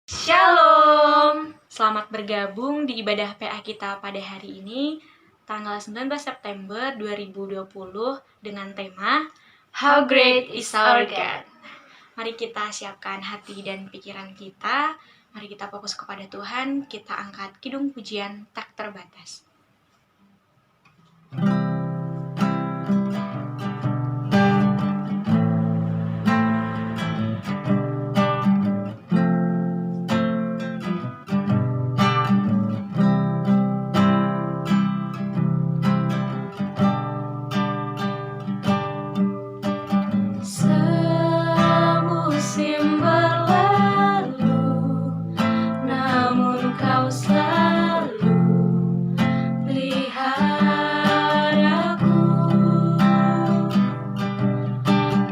Shalom! Selamat bergabung di ibadah PA kita pada hari ini, tanggal 19 September 2020 dengan tema How Great is Our God. Mari kita siapkan hati dan pikiran kita, mari kita fokus kepada Tuhan, kita angkat kidung pujian tak terbatas. Semusim berlalu, namun kau selalu pelihara aku.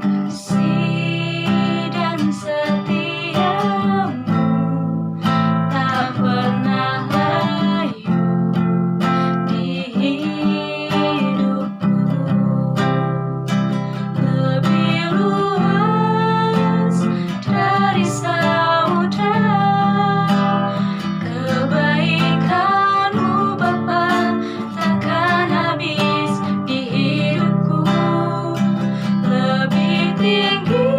Kasih dan setiamu tak pernah layu di hidupku. Lebih luas dari samudra, kebaikanmu Bapa takkan habis di hidupku. Lebih tinggi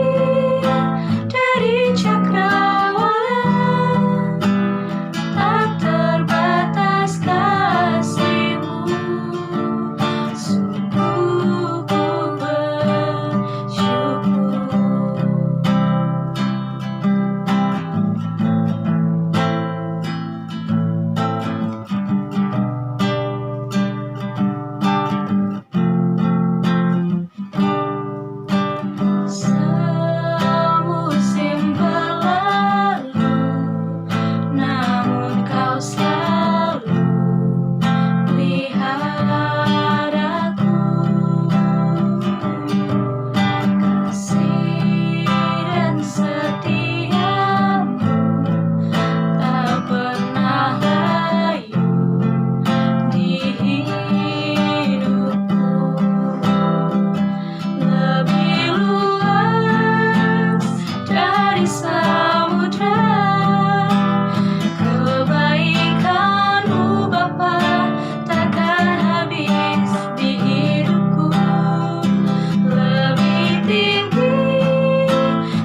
dari cakrawala, tak terbatas kasih-Mu. Sungguh ku bersyukur. Semusim berlalu, namun kau selalu peliharaku. Kasih dan setiamu tak pernah layu di hidupku. Lebih luas dari samudra, kebaikanmu Bapa takkan habis di hidupku. Lebih tinggi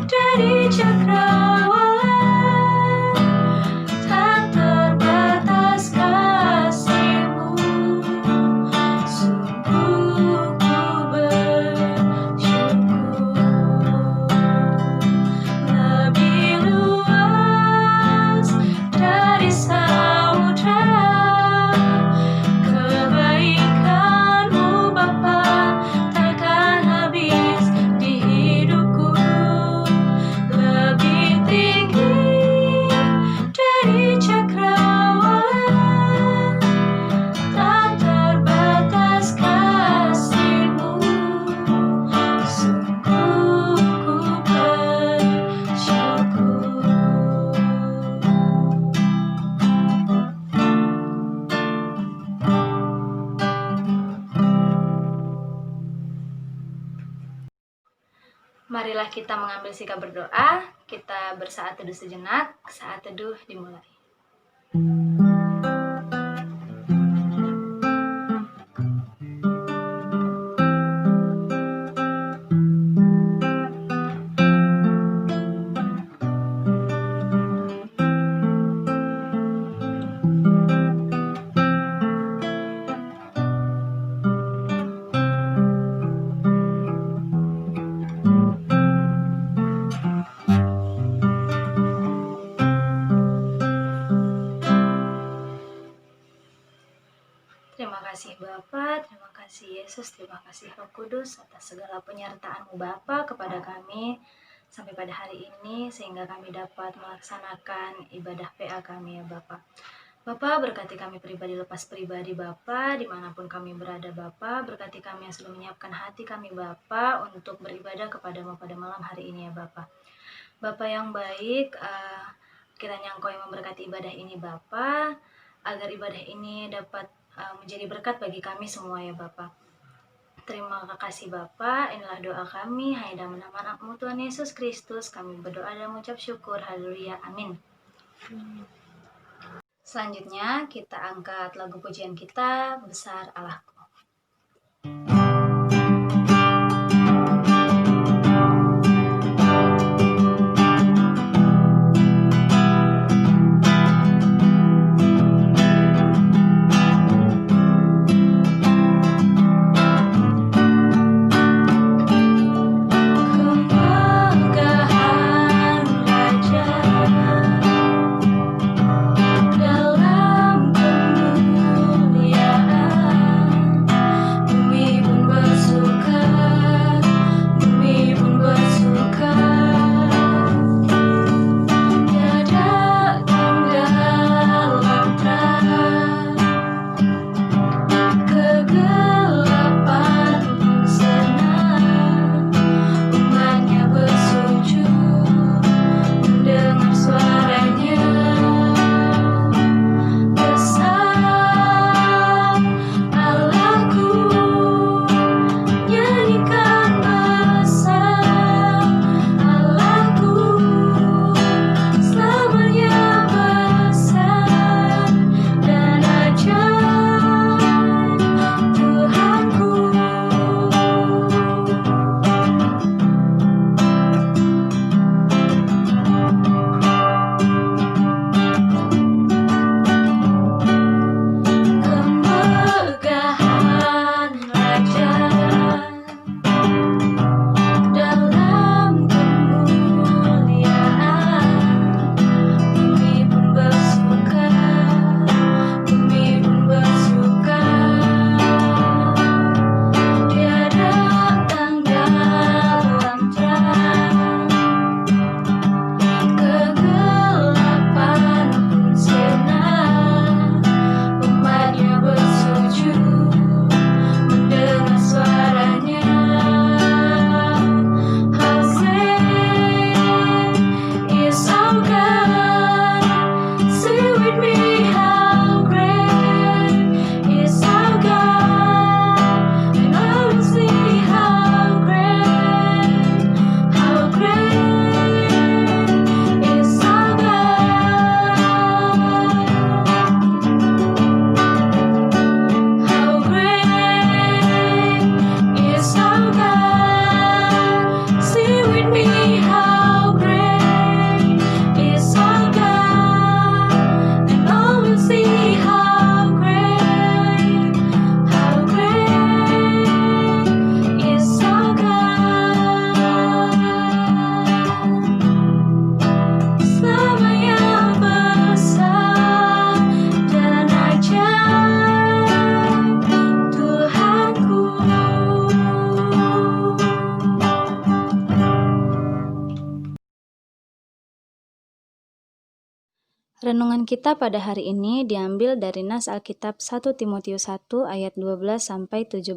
dari cakrawala, tak terbatas kasih-Mu. Sungguh ku bersyukur. Lebih luas dari samudra, kebaikanmu Bapa takkan habis di hidupku. Lebih tinggi dari cakrawala, tak terbatas kasih-Mu. Sungguh ku bersyukur. Marilah kita mengambil sikap berdoa. Kita bersaat teduh sejenak. Saat teduh dimulai. Terima kasih Bapa, terima kasih Yesus, terima kasih Roh Kudus atas segala penyertaan-Mu Bapa kepada kami sampai pada hari ini sehingga kami dapat melaksanakan ibadah PA kami ya Bapa. Bapa, berkati kami pribadi lepas pribadi Bapa, dimanapun kami berada Bapa, berkati kami yang sudah menyiapkan hati kami Bapa untuk beribadah kepadamu pada malam hari ini ya Bapa. Bapa yang baik, kiranya Engkau yang memberkati ibadah ini Bapa, agar ibadah ini dapat menjadi berkat bagi kami semua ya Bapa. Terima kasih Bapa, inilah doa kami, hanya dalam nama Tuhan Yesus Kristus kami berdoa dan mengucap syukur, haleluya, amin. Selanjutnya kita angkat lagu pujian kita, Besar Allahku. Renungan kita pada hari ini diambil dari nas Alkitab 1 Timotius 1 ayat 12-17.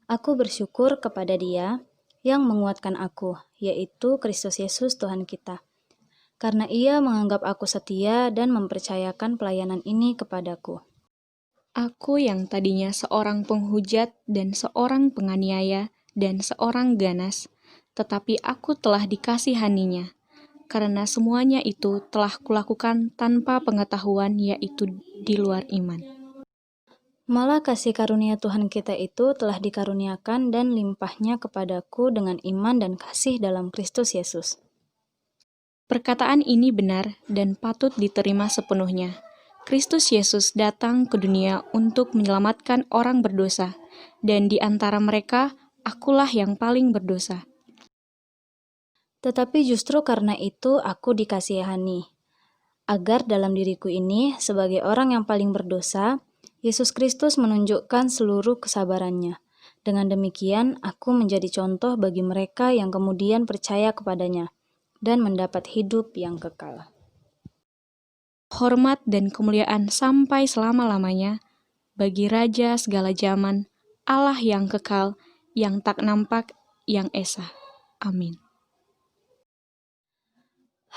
Aku bersyukur kepada Dia yang menguatkan aku, yaitu Kristus Yesus Tuhan kita. Karena Ia menganggap aku setia dan mempercayakan pelayanan ini kepadaku. Aku yang tadinya seorang penghujat dan seorang penganiaya dan seorang ganas, tetapi aku telah dikasihaninya. Karena semuanya itu telah kulakukan tanpa pengetahuan, yaitu di luar iman. Malah kasih karunia Tuhan kita itu telah dikaruniakan dan limpahnya kepadaku dengan iman dan kasih dalam Kristus Yesus. Perkataan ini benar dan patut diterima sepenuhnya. Kristus Yesus datang ke dunia untuk menyelamatkan orang berdosa, dan di antara mereka, akulah yang paling berdosa. Tetapi justru karena itu aku dikasihani, agar dalam diriku ini, sebagai orang yang paling berdosa, Yesus Kristus menunjukkan seluruh kesabarannya. Dengan demikian, aku menjadi contoh bagi mereka yang kemudian percaya kepadanya dan mendapat hidup yang kekal. Hormat dan kemuliaan sampai selama-lamanya bagi Raja segala zaman, Allah yang kekal, yang tak nampak, yang esa. Amin.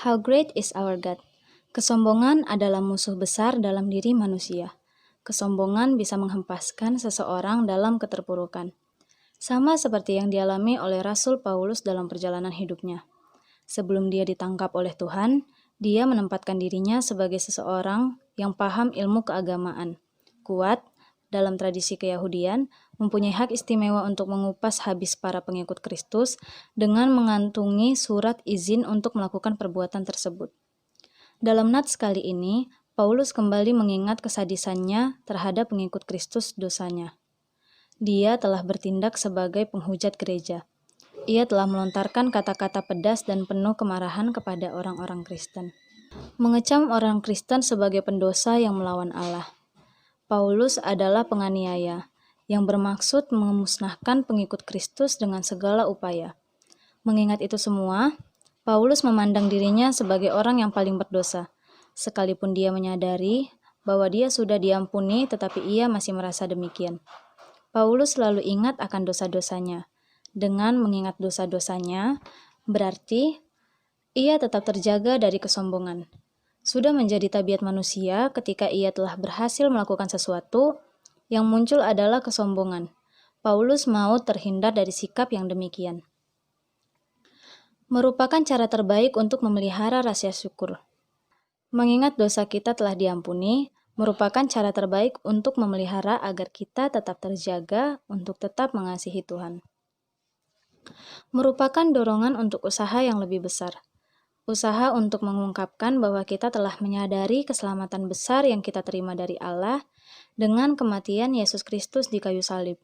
How great is our God! Kesombongan adalah musuh besar dalam diri manusia. Kesombongan bisa menghempaskan seseorang dalam keterpurukan. Sama seperti yang dialami oleh Rasul Paulus dalam perjalanan hidupnya. Sebelum dia ditangkap oleh Tuhan, Dia menempatkan dirinya sebagai seseorang yang paham ilmu keagamaan, kuat dalam tradisi Keyahudian, mempunyai hak istimewa untuk mengupas habis para pengikut Kristus dengan mengantungi surat izin untuk melakukan perbuatan tersebut. Dalam nats kali ini, Paulus kembali mengingat kesadisannya terhadap pengikut Kristus dosanya. Dia telah bertindak sebagai penghujat gereja. Ia telah melontarkan kata-kata pedas dan penuh kemarahan kepada orang-orang Kristen. Mengecam orang Kristen sebagai pendosa yang melawan Allah. Paulus adalah penganiaya yang bermaksud memusnahkan pengikut Kristus dengan segala upaya. Mengingat itu semua, Paulus memandang dirinya sebagai orang yang paling berdosa. Sekalipun dia menyadari bahwa dia sudah diampuni, tetapi ia masih merasa demikian. Paulus selalu ingat akan dosa-dosanya. Dengan mengingat dosa-dosanya, berarti ia tetap terjaga dari kesombongan. Sudah menjadi tabiat manusia ketika ia telah berhasil melakukan sesuatu, yang muncul adalah kesombongan. Paulus mau terhindar dari sikap yang demikian. Merupakan cara terbaik untuk memelihara rasa syukur. Mengingat dosa kita telah diampuni, merupakan cara terbaik untuk memelihara agar kita tetap terjaga untuk tetap mengasihi Tuhan. Merupakan dorongan untuk usaha yang lebih besar. Usaha untuk mengungkapkan bahwa kita telah menyadari keselamatan besar yang kita terima dari Allah dengan kematian Yesus Kristus di kayu salib.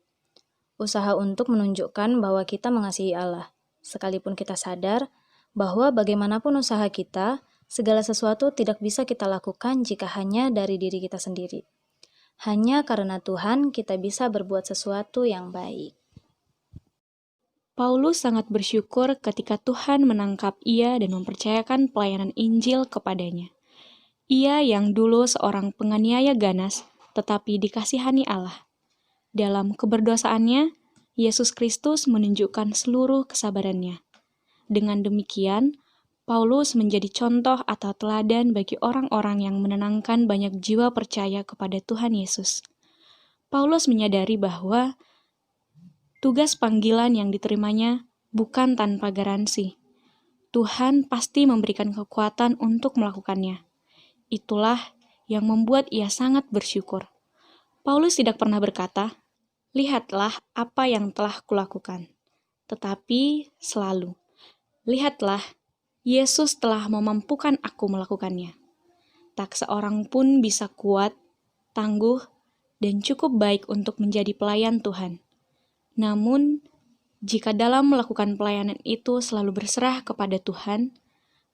Usaha untuk menunjukkan bahwa kita mengasihi Allah, sekalipun kita sadar bahwa bagaimanapun usaha kita, segala sesuatu tidak bisa kita lakukan jika hanya dari diri kita sendiri. Hanya karena Tuhan kita bisa berbuat sesuatu yang baik. Paulus sangat bersyukur ketika Tuhan menangkap ia dan mempercayakan pelayanan Injil kepadanya. Ia yang dulu seorang penganiaya ganas, tetapi dikasihani Allah. Dalam keberdosaannya, Yesus Kristus menunjukkan seluruh kesabarannya. Dengan demikian, Paulus menjadi contoh atau teladan bagi orang-orang yang menenangkan banyak jiwa percaya kepada Tuhan Yesus. Paulus menyadari bahwa tugas panggilan yang diterimanya bukan tanpa garansi. Tuhan pasti memberikan kekuatan untuk melakukannya. Itulah yang membuat ia sangat bersyukur. Paulus tidak pernah berkata, "Lihatlah apa yang telah kulakukan." Tetapi selalu, "Lihatlah, Yesus telah memampukan aku melakukannya." Tak seorang pun bisa kuat, tangguh, dan cukup baik untuk menjadi pelayan Tuhan. Namun, jika dalam melakukan pelayanan itu selalu berserah kepada Tuhan,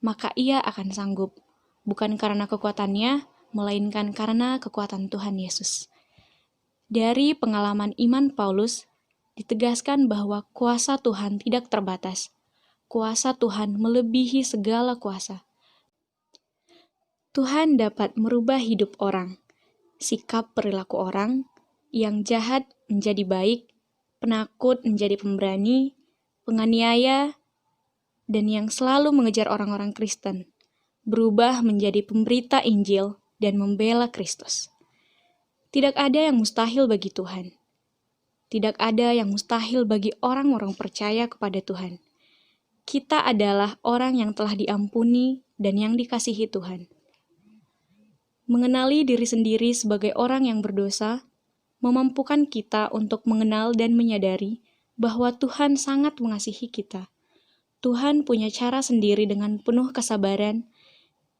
maka ia akan sanggup, bukan karena kekuatannya, melainkan karena kekuatan Tuhan Yesus. Dari pengalaman iman Paulus, ditegaskan bahwa kuasa Tuhan tidak terbatas. Kuasa Tuhan melebihi segala kuasa. Tuhan dapat merubah hidup orang, sikap perilaku orang, yang jahat menjadi baik, penakut menjadi pemberani, penganiaya, dan yang selalu mengejar orang-orang Kristen, berubah menjadi pemberita Injil dan membela Kristus. Tidak ada yang mustahil bagi Tuhan. Tidak ada yang mustahil bagi orang-orang percaya kepada Tuhan. Kita adalah orang yang telah diampuni dan yang dikasihi Tuhan. Mengenali diri sendiri sebagai orang yang berdosa memampukan kita untuk mengenal dan menyadari bahwa Tuhan sangat mengasihi kita. Tuhan punya cara sendiri dengan penuh kesabaran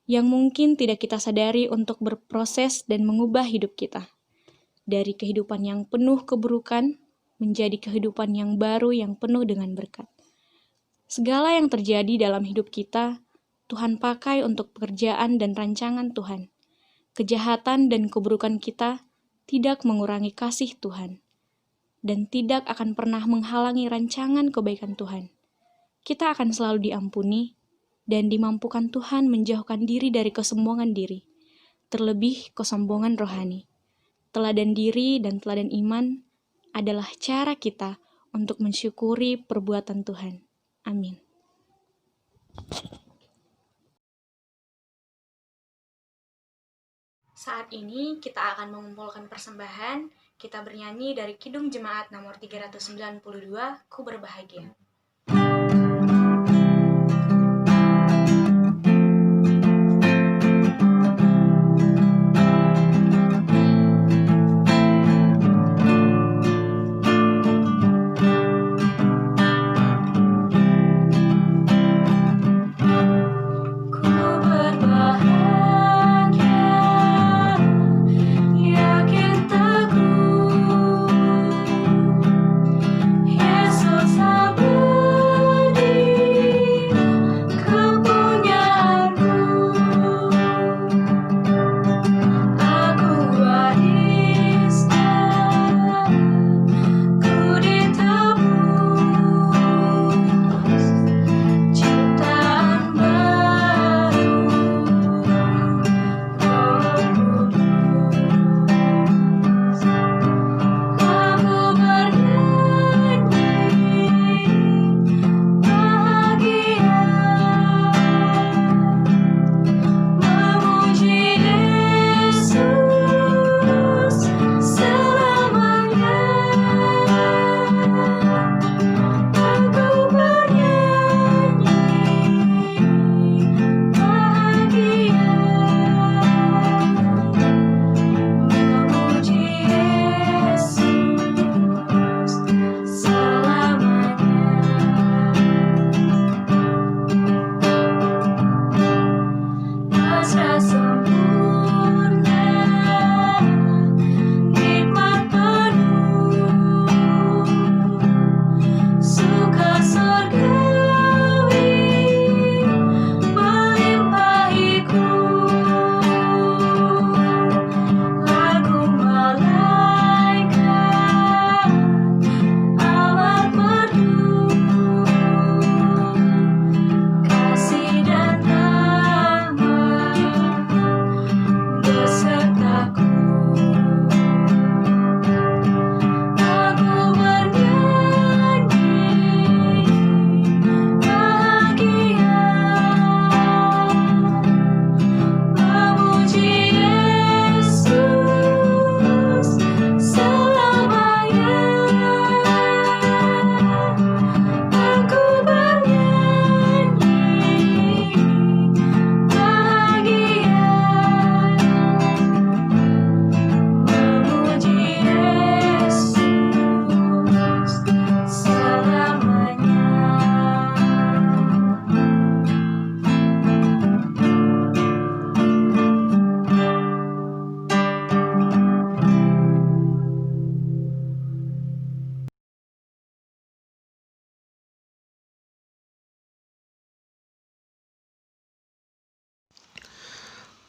yang mungkin tidak kita sadari untuk berproses dan mengubah hidup kita. Dari kehidupan yang penuh keburukan menjadi kehidupan yang baru yang penuh dengan berkat. Segala yang terjadi dalam hidup kita, Tuhan pakai untuk pekerjaan dan rancangan Tuhan. Kejahatan dan keburukan kita tidak mengurangi kasih Tuhan, dan tidak akan pernah menghalangi rancangan kebaikan Tuhan. Kita akan selalu diampuni, dan dimampukan Tuhan menjauhkan diri dari kesombongan diri, terlebih kesombongan rohani. Teladan diri dan teladan iman adalah cara kita untuk mensyukuri perbuatan Tuhan. Amin. Saat ini kita akan mengumpulkan persembahan. Kita bernyanyi dari Kidung Jemaat nomor 392, Ku Berbahagia.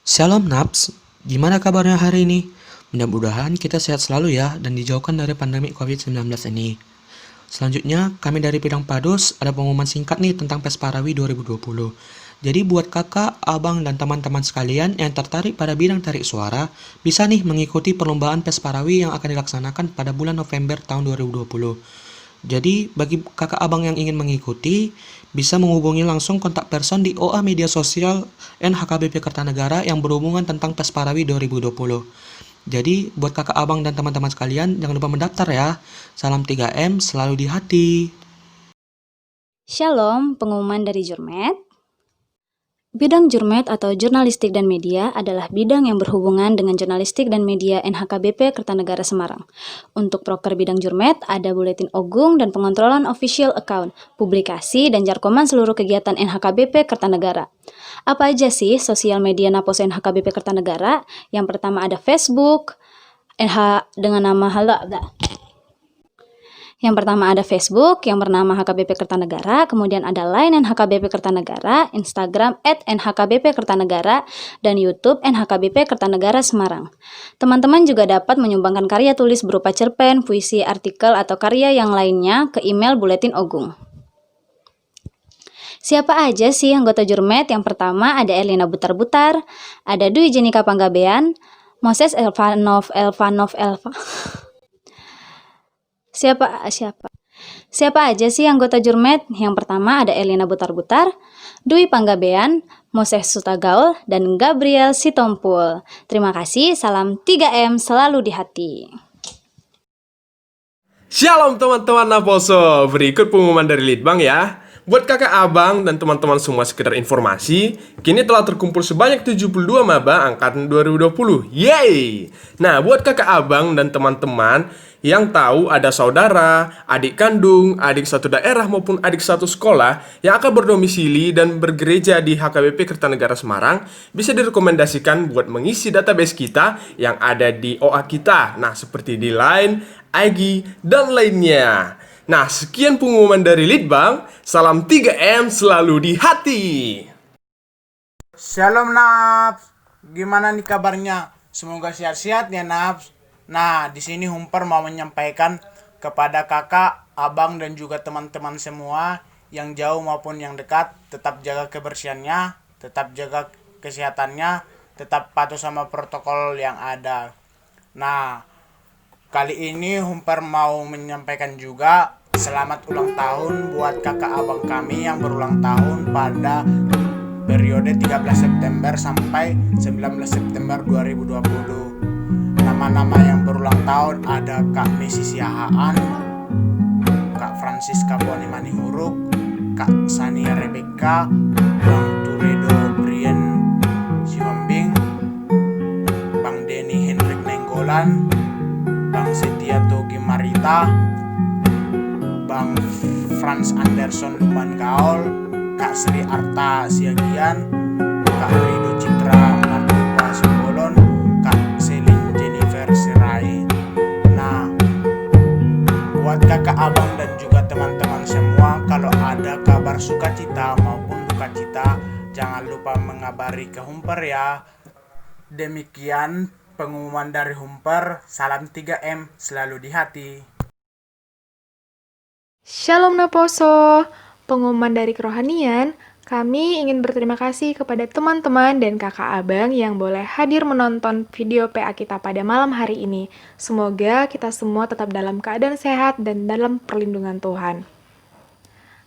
Shalom Naps, gimana kabarnya hari ini? Mudah-mudahan kita sehat selalu ya dan dijauhkan dari pandemi COVID-19 ini. Selanjutnya, kami dari Bidang Padus ada pengumuman singkat nih tentang Pesparawi 2020. Jadi buat kakak, abang, dan teman-teman sekalian yang tertarik pada bidang tarik suara, bisa nih mengikuti perlombaan Pesparawi yang akan dilaksanakan pada bulan November tahun 2020. Jadi, bagi kakak abang yang ingin mengikuti, bisa menghubungi langsung kontak person di OA Media Sosial NHKBP Kertanegara yang berhubungan tentang Pesparawi 2020. Jadi, buat kakak abang dan teman-teman sekalian, jangan lupa mendaftar ya. Salam 3M, selalu di hati. Shalom, pengumuman dari Jurmet. Bidang Jurmet atau Jurnalistik dan Media adalah bidang yang berhubungan dengan jurnalistik dan media NHKBP Kertanegara Semarang. Untuk proker bidang Jurmet ada Buletin Ogung dan pengontrolan official account, publikasi dan jarkoman seluruh kegiatan NHKBP Kertanegara. Apa aja sih sosial media Napos NHKBP Kertanegara? Yang pertama ada Facebook, dengan nama Yang pertama ada Facebook yang bernama HKBP Kertanegara, kemudian ada Line NHKBP Kertanegara, Instagram @NHKBP Kertanegara, dan YouTube NHKBP Kertanegara Semarang. Teman-teman juga dapat menyumbangkan karya tulis berupa cerpen, puisi, artikel, atau karya yang lainnya ke email Buletin Ogung. Siapa aja sih anggota Jurmet? Yang pertama ada Elina Butar-Butar, ada Dwi Jenika Panggabean, Moses Elvanov. Siapa aja sih anggota Jurmet? Yang pertama ada Elina Butar-Butar, Dwi Panggabean, Moses Sutagaul, dan Gabriel Sitompul. Terima kasih, salam 3M selalu di hati. Shalom teman-teman Naposo, berikut pengumuman dari Litbang ya. Buat kakak abang dan teman-teman semua sekedar informasi, kini telah terkumpul sebanyak 72 maba angkatan 2020. Yeay! Nah, buat kakak abang dan teman-teman yang tahu ada saudara, adik kandung, adik satu daerah maupun adik satu sekolah yang akan berdomisili dan bergereja di HKBP Kertanegara Semarang, bisa direkomendasikan buat mengisi database kita yang ada di OA kita. Nah, seperti di Line, IG, dan lainnya. Nah, sekian pengumuman dari Litbang. Salam 3M selalu di hati. Shalom Naps, gimana nih kabarnya? Semoga sehat-sehat ya Naps. Nah, di sini Humper mau menyampaikan kepada kakak, abang dan juga teman-teman semua yang jauh maupun yang dekat, tetap jaga kebersihannya, tetap jaga kesehatannya, tetap patuh sama protokol yang ada. Nah, kali ini Humper mau menyampaikan juga selamat ulang tahun buat kakak abang kami yang berulang tahun pada periode 13 September sampai 19 September 2020. Nama-nama yang berulang tahun ada Kak Messi Siahaan, Kak Francisca Boni Manihuruk, Kak Sania Rebecca, Bang Turedo Brian Siwambing, Bang Denny Hendrik Nenggolan, Bang Setia Togi Marita, Bang Franz Anderson Luman Gaul, Kak Sri Arta Siagian, Kak Rido Citra Martupa Simbolon, Kak Selin Jennifer Sirai. Nah, buat kakak abang dan juga teman-teman semua, kalau ada kabar sukacita maupun dukacita, jangan lupa mengabari ke Humper ya. Demikian pengumuman dari Humper. Salam 3M selalu di hati. Shalom Naposo, pengumuman dari kerohanian, kami ingin berterima kasih kepada teman-teman dan kakak abang yang boleh hadir menonton video PA kita pada malam hari ini. Semoga kita semua tetap dalam keadaan sehat dan dalam perlindungan Tuhan.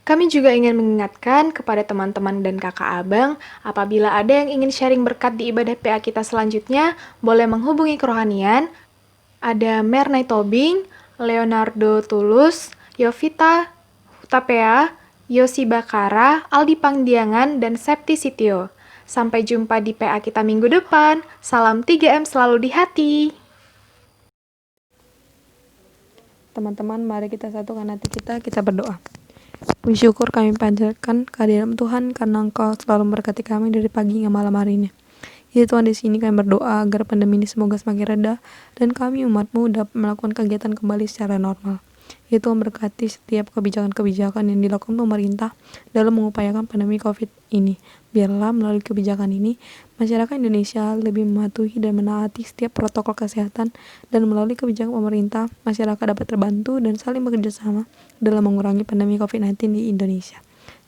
Kami juga ingin mengingatkan kepada teman-teman dan kakak abang, apabila ada yang ingin sharing berkat di ibadah PA kita selanjutnya, boleh menghubungi kerohanian. Ada Mernay Tobing, Leonardo Tulus, Yovita Hutapea, Yosi Bakara, Aldi Pangdiangan, dan Septi Sitio. Sampai jumpa di PA kita minggu depan. Salam 3M selalu di hati. Teman-teman, mari kita satukan hati kita berdoa. Puji syukur kami panjatkan kehadiran Tuhan karena Engkau selalu memberkati kami dari pagi hingga malam hari ini. Ya Tuhan, di sini kami berdoa agar pandemi ini semoga semakin reda dan kami umat-Mu dapat melakukan kegiatan kembali secara normal. Ya Tuhan, berkati setiap kebijakan-kebijakan yang dilakukan pemerintah dalam mengupayakan pandemi COVID ini. Biarlah melalui kebijakan ini, masyarakat Indonesia lebih mematuhi dan menaati setiap protokol kesehatan, dan melalui kebijakan pemerintah, masyarakat dapat terbantu dan saling bekerja sama dalam mengurangi pandemi COVID-19 di Indonesia.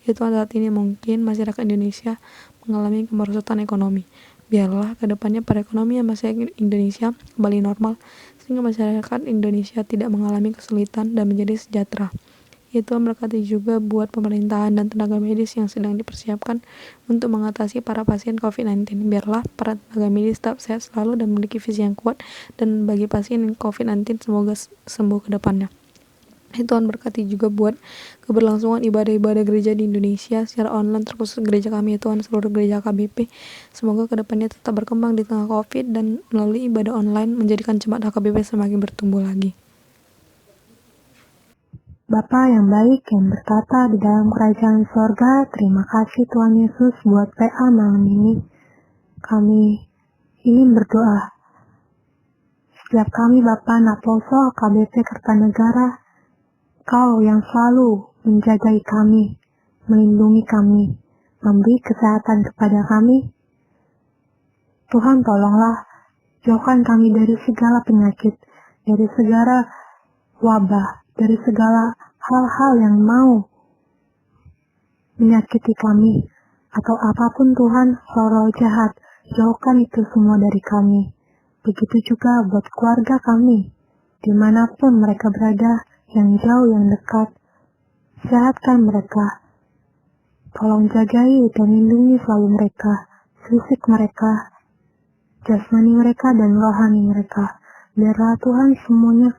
Ya Tuhan, saat ini mungkin masyarakat Indonesia mengalami kemerosotan ekonomi. Biarlah kedepannya perekonomian masyarakat Indonesia kembali normal, sehingga masyarakat Indonesia tidak mengalami kesulitan dan menjadi sejahtera. Ya Tuhan, berkati juga buat pemerintahan dan tenaga medis yang sedang dipersiapkan untuk mengatasi para pasien COVID-19. Biarlah para tenaga medis tetap sehat selalu dan memiliki visi yang kuat, dan bagi pasien COVID-19 semoga sembuh ke depannya. Ya Tuhan, berkati juga buat keberlangsungan ibadah-ibadah gereja di Indonesia secara online, terkhusus gereja kami ya Tuhan, seluruh gereja KBP. Semoga kedepannya tetap berkembang di tengah COVID, dan melalui ibadah online menjadikan jemaat HKBP semakin bertumbuh lagi. Bapa yang baik yang berkata di dalam kerajaan sorga, terima kasih Tuhan Yesus buat PA malam ini. Kami ingin berdoa. Setiap kami Bapa Naposo KBP Kertanegara, Kau yang selalu menjagai kami, melindungi kami, memberi kesehatan kepada kami. Tuhan, tolonglah jauhkan kami dari segala penyakit, dari segala wabah, dari segala hal-hal yang mau menyakiti kami, atau apapun Tuhan, roh-roh jahat, jauhkan itu semua dari kami. Begitu juga buat keluarga kami, dimanapun mereka berada, yang jauh, yang dekat, sehatkan mereka. Tolong jagai dan lindungi selalu mereka, fisik mereka, jasmani mereka, dan rohani mereka. Biarlah Tuhan semuanya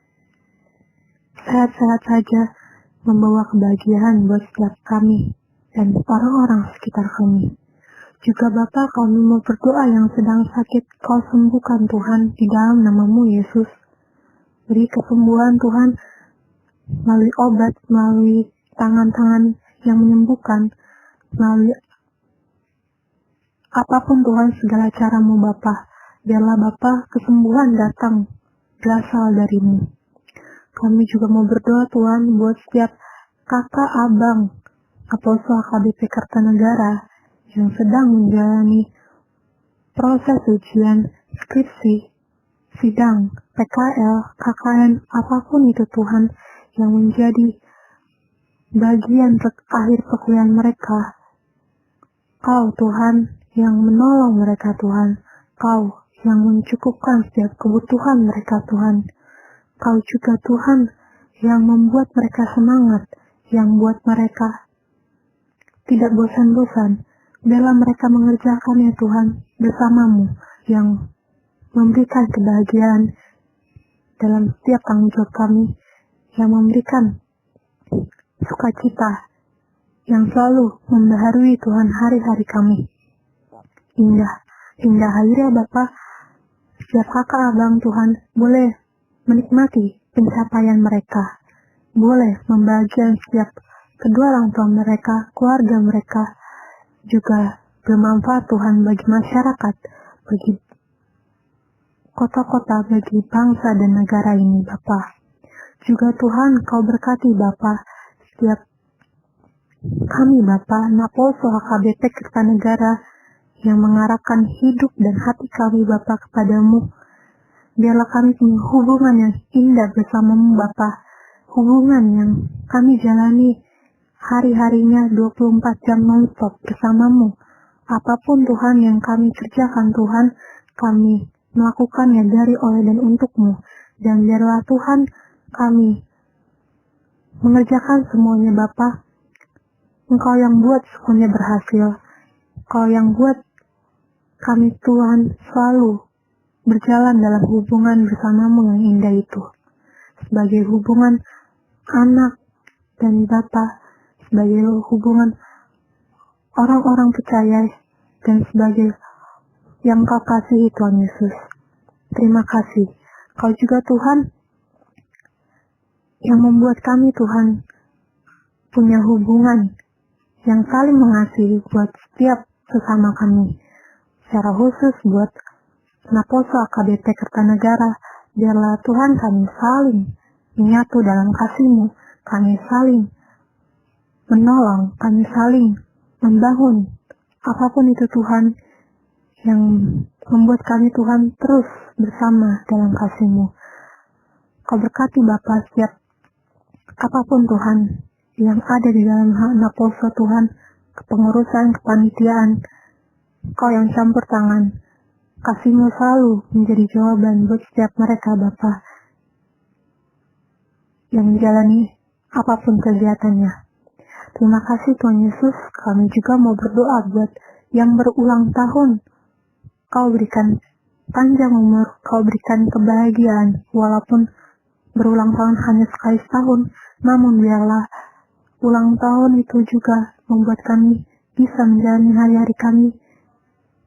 sehat-sehat saja, membawa kebahagiaan buat setiap kami dan orang-orang sekitar kami. Juga Bapa, kami mau berdoa yang sedang sakit, Kau sembuhkan Tuhan di dalam nama-Mu Yesus. Beri kesembuhan Tuhan, melalui obat, melalui tangan-tangan yang menyembuhkan, melalui apapun Tuhan, segala cara-Mu Bapa. Biarlah Bapa, kesembuhan datang berasal dari-Mu. Kami juga mau berdoa Tuhan buat setiap kakak abang Apostol HKBP Kertanegara yang sedang menjalani proses ujian, skripsi, sidang, PKL, KKN, apapun itu Tuhan, yang menjadi bagian akhir perkuliahan mereka. Kau Tuhan yang menolong mereka Tuhan, Kau yang mencukupkan setiap kebutuhan mereka Tuhan. Kau juga Tuhan yang membuat mereka semangat, yang buat mereka tidak bosan-bosan. Biarlah mereka mengerjakannya Tuhan bersama-Mu, yang memberikan kebahagiaan dalam setiap tanggung jawab kami, yang memberikan sukacita yang selalu membaharui Tuhan hari-hari kami. Indah akhirnya Bapa, setiap kakak abang Tuhan boleh menikmati pencapaian mereka, boleh membahagiakan setiap kedua orang tua mereka, keluarga mereka, juga bermanfaat Tuhan bagi masyarakat, bagi kota-kota, bagi bangsa dan negara ini Bapa. Juga Tuhan, Kau berkati Bapa setiap kami Bapa Naposo HKBP Kertanegara yang mengarahkan hidup dan hati kami Bapa kepadamu. Biarlah kami punya hubungan yang indah bersama-Mu Bapa, hubungan yang kami jalani hari-harinya 24 jam non-stop bersama-Mu. Apapun Tuhan yang kami kerjakan Tuhan, kami melakukannya dari, oleh, dan untuk-Mu. Dan biarlah Tuhan kami mengerjakan semuanya Bapa. Engkau yang buat semuanya berhasil. Engkau yang buat kami Tuhan selalu berjalan dalam hubungan bersama-Mu yang indah itu. Sebagai hubungan anak dan Bapa, sebagai hubungan orang-orang percaya, dan sebagai yang Kau kasihi Tuhan Yesus. Terima kasih. Kau juga Tuhan yang membuat kami Tuhan punya hubungan yang saling mengasihi buat setiap sesama kami. Secara khusus buat Naposo HKBP Kertanegara, biarlah Tuhan kami saling menyatu dalam kasih-Mu. Kami saling menolong, kami saling membangun. Apapun itu Tuhan, yang membuat kami Tuhan terus bersama dalam kasih-Mu. Kau berkati Bapa setiap apapun Tuhan yang ada di dalam anak Poso Tuhan, kepengurusan, kepanitiaan, Kau yang campur tangan. Kasih-Mu selalu menjadi jawaban buat setiap mereka Bapa yang menjalani apapun kegiatannya. Terima kasih Tuhan Yesus. Kami juga mau berdoa buat yang berulang tahun. Kau berikan panjang umur, Kau berikan kebahagiaan, walaupun berulang tahun hanya sekali setahun, namun biarlah ulang tahun itu juga membuat kami bisa menjalani hari-hari kami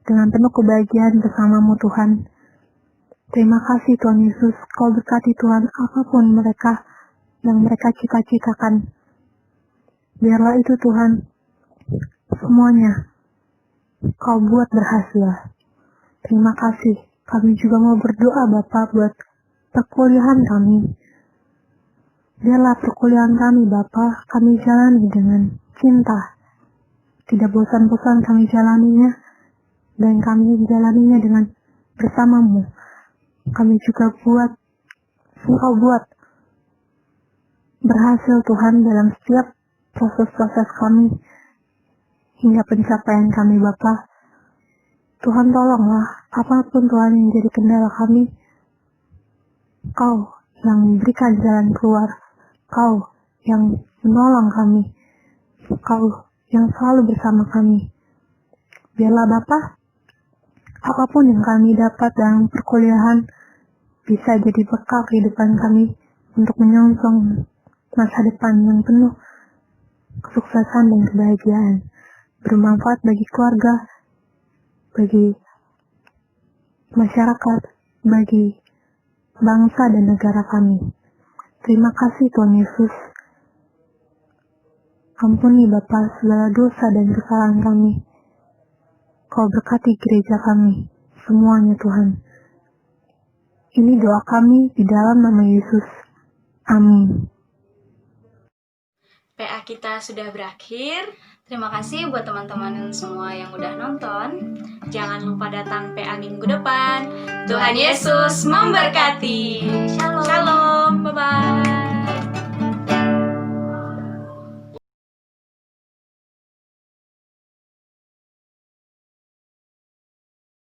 dengan penuh kebahagiaan bersama-Mu Tuhan. Terima kasih Tuhan Yesus. Kau berkati Tuhan apapun mereka yang mereka cita-citakan. Biarlah itu Tuhan, semuanya Kau buat berhasil. Terima kasih. Kami juga mau berdoa Bapa buat perkuliahan kami. Biarlah perkuliahan kami Bapa, kami jalani dengan cinta. Tidak bosan-bosan kami jalaninya, dan kami jalaninya dengan bersama-Mu. Kami juga Engkau buat berhasil Tuhan dalam setiap proses-proses kami hingga pencapaian kami Bapa. Tuhan tolonglah apapun Tuhan yang jadi kendala kami, Kau yang memberikan jalan keluar, Kau yang menolong kami, Kau yang selalu bersama kami. Biarlah Bapa, apapun yang kami dapat dalam perkuliahan bisa jadi bekal kehidupan kami untuk menyongsong masa depan yang penuh kesuksesan dan kebahagiaan, bermanfaat bagi keluarga, bagi masyarakat, bagi bangsa dan negara kami. Terima kasih Tuhan Yesus. Ampuni Bapa segala dosa dan kesalahan kami. Kau berkati gereja kami, semuanya Tuhan. Ini doa kami di dalam nama Yesus. Amin. PA kita sudah berakhir. Terima kasih buat teman-teman semua yang udah nonton. Jangan lupa datang PA minggu depan. Tuhan Yesus memberkati.